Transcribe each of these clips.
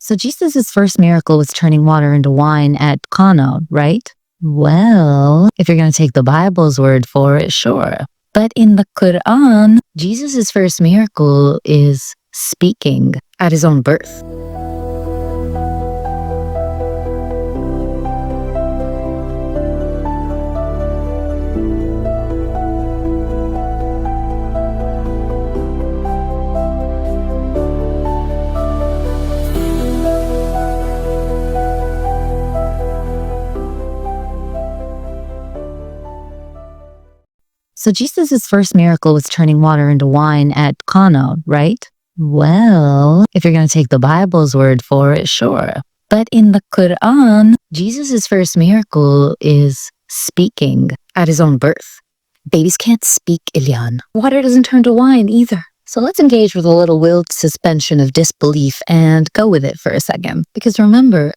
So Jesus' first miracle was turning water into wine at Cana, right? Well, if you're going to take the Bible's word for it, sure. But in the Qur'an, Jesus' first miracle is speaking at his own birth. So Jesus' first miracle was turning water into wine at Cana, right? Well, if you're going to take the Bible's word for it, sure. But in the Qur'an, Jesus' first miracle is speaking at his own birth. Babies can't speak, Elianne. Water doesn't turn to wine either. So let's engage with a little willed suspension of disbelief and go with it for a second. Because remember,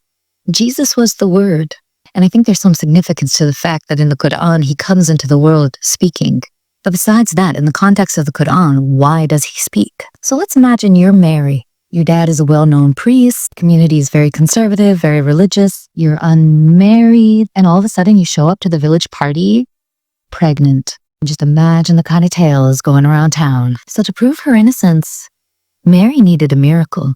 Jesus was the Word. And I think there's some significance to the fact that in the Qur'an, he comes into the world speaking. But besides that, in the context of the Qur'an, why does he speak? So let's imagine you're Mary. Your dad is a well-known priest. Community is very conservative, very religious. You're unmarried. And all of a sudden you show up to the village party pregnant. Just imagine the kind of tales going around town. So to prove her innocence, Mary needed a miracle.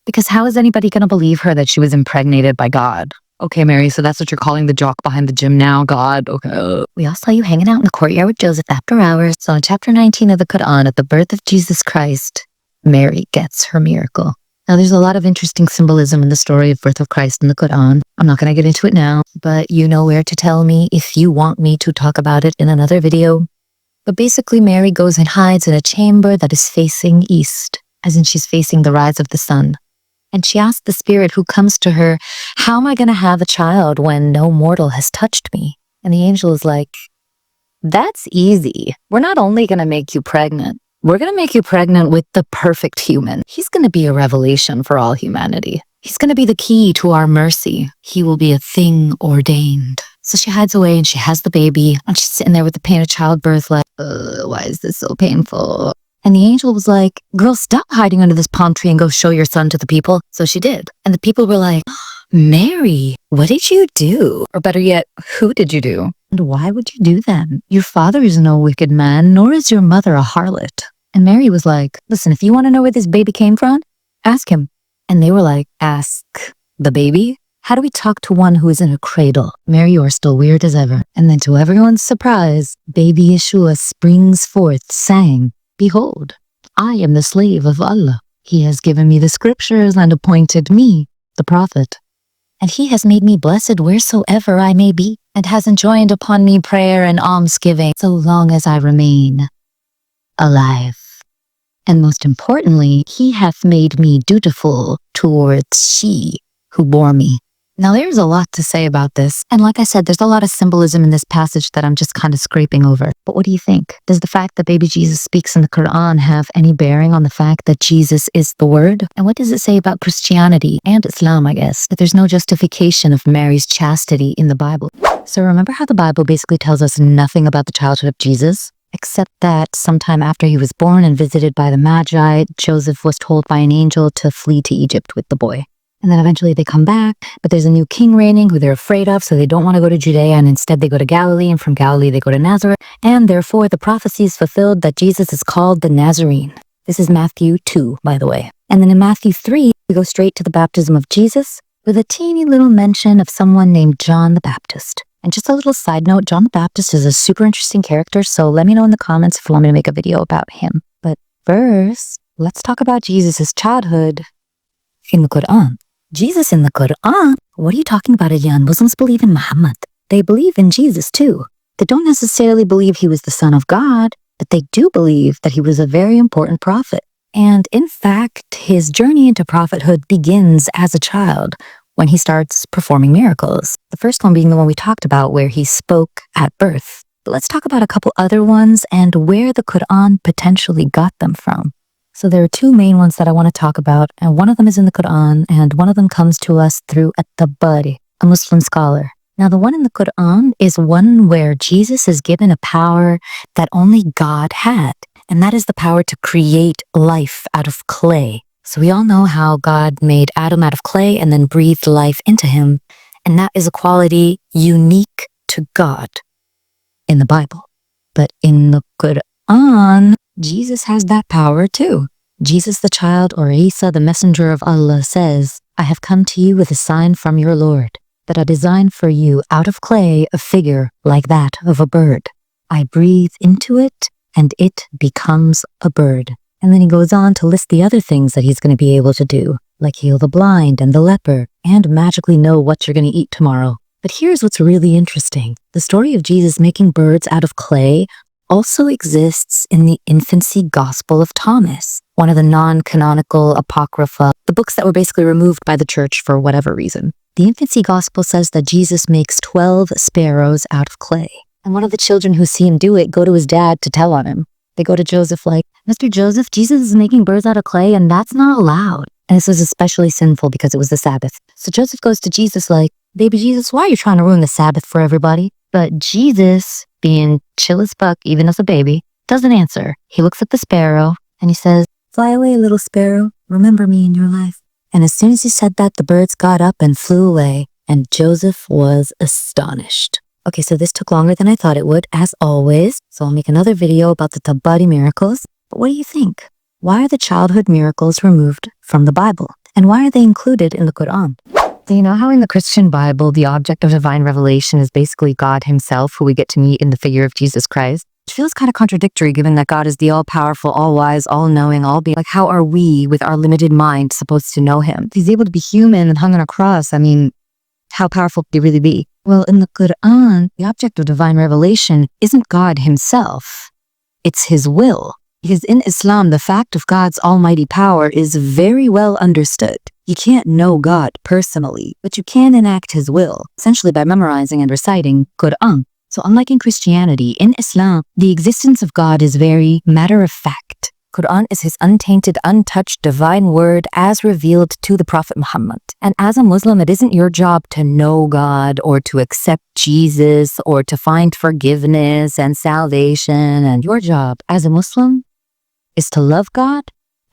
Because how is anybody going to believe her that she was impregnated by God? Okay, Mary, so that's what you're calling the jock behind the gym now, God, okay. We all saw you hanging out in the courtyard with Joseph after hours. So in chapter 19 of the Qur'an, at the birth of Jesus Christ, Mary gets her miracle. Now, there's a lot of interesting symbolism in the story of birth of Christ in the Qur'an. I'm not going to get into it now, but you know where to tell me if you want me to talk about it in another video. But basically, Mary goes and hides in a chamber that is facing east, as in she's facing the rise of the sun. And she asked the spirit who comes to her, how am I going to have a child when no mortal has touched me? And the angel is like, that's easy. We're not only going to make you pregnant, we're going to make you pregnant with the perfect human. He's going to be a revelation for all humanity. He's going to be the key to our mercy. He will be a thing ordained. So she hides away and she has the baby and she's sitting there with the pain of childbirth like, why is this so painful? And the angel was like, girl, stop hiding under this palm tree and go show your son to the people. So she did. And the people were like, Mary, what did you do? Or better yet, who did you do? And why would you do that? Your father is no wicked man, nor is your mother a harlot. And Mary was like, listen, if you want to know where this baby came from, ask him. And they were like, ask the baby? How do we talk to one who is in a cradle? Mary, you are still weird as ever. And then to everyone's surprise, baby Yeshua springs forth, saying, behold, I am the slave of Allah. He has given me the scriptures and appointed me the prophet. And he has made me blessed wheresoever I may be, and has enjoined upon me prayer and almsgiving so long as I remain alive. And most importantly, he hath made me dutiful towards she who bore me. Now there's a lot to say about this. And like I said, there's a lot of symbolism in this passage that I'm just kind of scraping over. But what do you think? Does the fact that baby Jesus speaks in the Qur'an have any bearing on the fact that Jesus is the Word? And what does it say about Christianity and Islam, I guess, that there's no justification of Mary's chastity in the Bible? So remember how the Bible basically tells us nothing about the childhood of Jesus? Except that sometime after he was born and visited by the Magi, Joseph was told by an angel to flee to Egypt with the boy. And then eventually they come back, but there's a new king reigning who they're afraid of, so they don't want to go to Judea, and instead they go to Galilee, and from Galilee they go to Nazareth. And therefore the prophecy is fulfilled that Jesus is called the Nazarene. This is Matthew 2, by the way. And then in Matthew 3, we go straight to the baptism of Jesus with a teeny little mention of someone named John the Baptist. And just a little side note, John the Baptist is a super interesting character, so let me know in the comments if you want me to make a video about him. But first, let's talk about Jesus' childhood in the Qur'an. Jesus in the Qur'an? What are you talking about, Elianne? Muslims believe in Muhammad. They believe in Jesus too. They don't necessarily believe he was the son of God, but they do believe that he was a very important prophet. And in fact, his journey into prophethood begins as a child when he starts performing miracles. The first one being the one we talked about where he spoke at birth. But let's talk about a couple other ones and where the Qur'an potentially got them from. So there are two main ones that I want to talk about, and one of them is in the Qur'an, and one of them comes to us through At-Tabari, a Muslim scholar. Now the one in the Qur'an is one where Jesus is given a power that only God had, and that is the power to create life out of clay. So we all know how God made Adam out of clay and then breathed life into him. And that is a quality unique to God in the Bible. But in the Qur'an, Jesus has that power too. Jesus the child, or Isa the messenger of Allah, says, I have come to you with a sign from your Lord, that I designed for you out of clay a figure like that of a bird. I breathe into it, and it becomes a bird. And then he goes on to list the other things that he's going to be able to do, like heal the blind and the leper, and magically know what you're going to eat tomorrow. But here's what's really interesting. The story of Jesus making birds out of clay also exists in the infancy Gospel of Thomas, one of the non-canonical apocrypha, the books that were basically removed by the church for whatever reason. The infancy Gospel says that Jesus makes 12 sparrows out of clay. And one of the children who see him do it go to his dad to tell on him. They go to Joseph like, Mr. Joseph, Jesus is making birds out of clay and that's not allowed. And this was especially sinful because it was the Sabbath. So Joseph goes to Jesus like, baby Jesus, why are you trying to ruin the Sabbath for everybody? But Jesus, being chill as fuck, even as a baby, doesn't answer. He looks at the sparrow and he says, fly away, little sparrow. Remember me in your life. And as soon as he said that, the birds got up and flew away. And Joseph was astonished. Okay, so this took longer than I thought it would, as always. So I'll make another video about the Tabari miracles. But what do you think? Why are the childhood miracles removed from the Bible? And why are they included in the Qur'an? Do you know how in the Christian Bible, the object of divine revelation is basically God himself, who we get to meet in the figure of Jesus Christ? It feels kind of contradictory given that God is the all-powerful, all-wise, all-knowing, all-being. Like, how are we, with our limited mind, supposed to know him? If he's able to be human and hung on a cross, I mean, how powerful could he really be? Well, in the Qur'an, the object of divine revelation isn't God himself. It's his will. Because in Islam, the fact of God's almighty power is very well understood. You can't know God personally, but you can enact his will, essentially by memorizing and reciting Qur'an. So unlike in Christianity, in Islam, the existence of God is very matter-of-fact. Qur'an is his untainted, untouched divine word as revealed to the Prophet Muhammad. And as a Muslim, it isn't your job to know God or to accept Jesus or to find forgiveness and salvation. And your job as a Muslim is to love God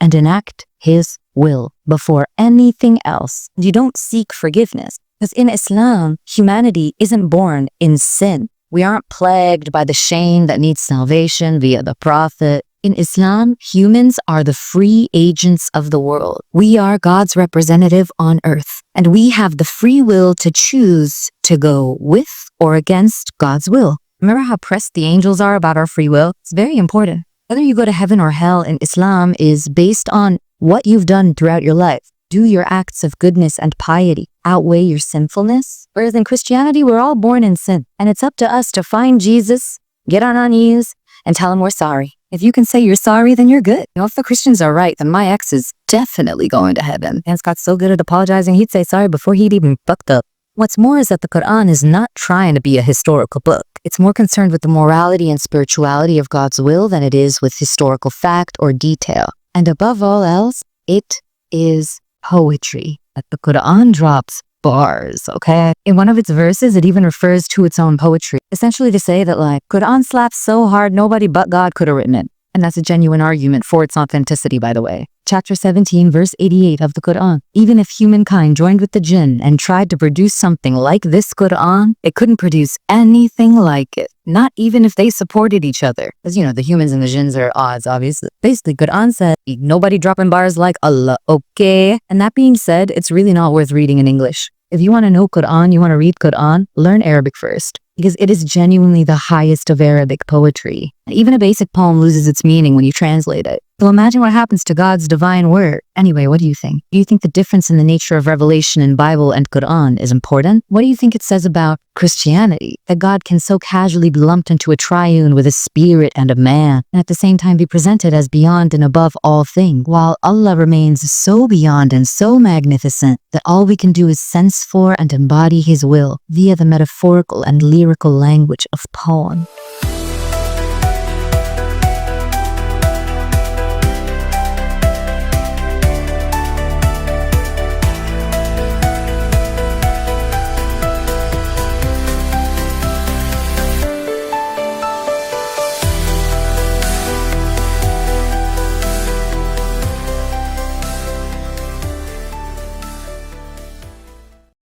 and enact his will before anything else. You don't seek forgiveness. Because in Islam, humanity isn't born in sin. We aren't plagued by the shame that needs salvation via the Prophet. In Islam, humans are the free agents of the world. We are God's representative on earth, and we have the free will to choose to go with or against God's will. Remember how pressed the angels are about our free will? It's very important. Whether you go to heaven or hell in Islam is based on what you've done throughout your life. Do your acts of goodness and piety outweigh your sinfulness? Whereas in Christianity, we're all born in sin, and it's up to us to find Jesus, get on our knees, and tell him we're sorry. If you can say you're sorry, then you're good. You know, if the Christians are right, then my ex is definitely going to heaven. And Scott's so good at apologizing, he'd say sorry before he'd even fucked up. What's more is that the Qur'an is not trying to be a historical book. It's more concerned with the morality and spirituality of God's will than it is with historical fact or detail. And above all else, it is poetry. That the Qur'an drops bars, okay? In one of its verses, it even refers to its own poetry. Essentially to say that, like, Qur'an slaps so hard nobody but God could have written it. And that's a genuine argument for its authenticity, by the way. Chapter 17, verse 88 of the Qur'an. Even if humankind joined with the jinn and tried to produce something like this Qur'an, it couldn't produce anything like it. Not even if they supported each other. Because, you know, the humans and the jinns are at odds, obviously. Basically, Qur'an said, nobody dropping bars like Allah, okay? And that being said, it's really not worth reading in English. If you want to know Qur'an, you want to read Qur'an, learn Arabic first. Because it is genuinely the highest of Arabic poetry. Even a basic poem loses its meaning when you translate it. So imagine what happens to God's divine word. Anyway, what do you think? Do you think the difference in the nature of revelation in Bible and Qur'an is important? What do you think it says about Christianity? That God can so casually be lumped into a triune with a spirit and a man, and at the same time be presented as beyond and above all things, while Allah remains so beyond and so magnificent that all we can do is sense for and embody his will via the metaphorical and lyrical language of poem.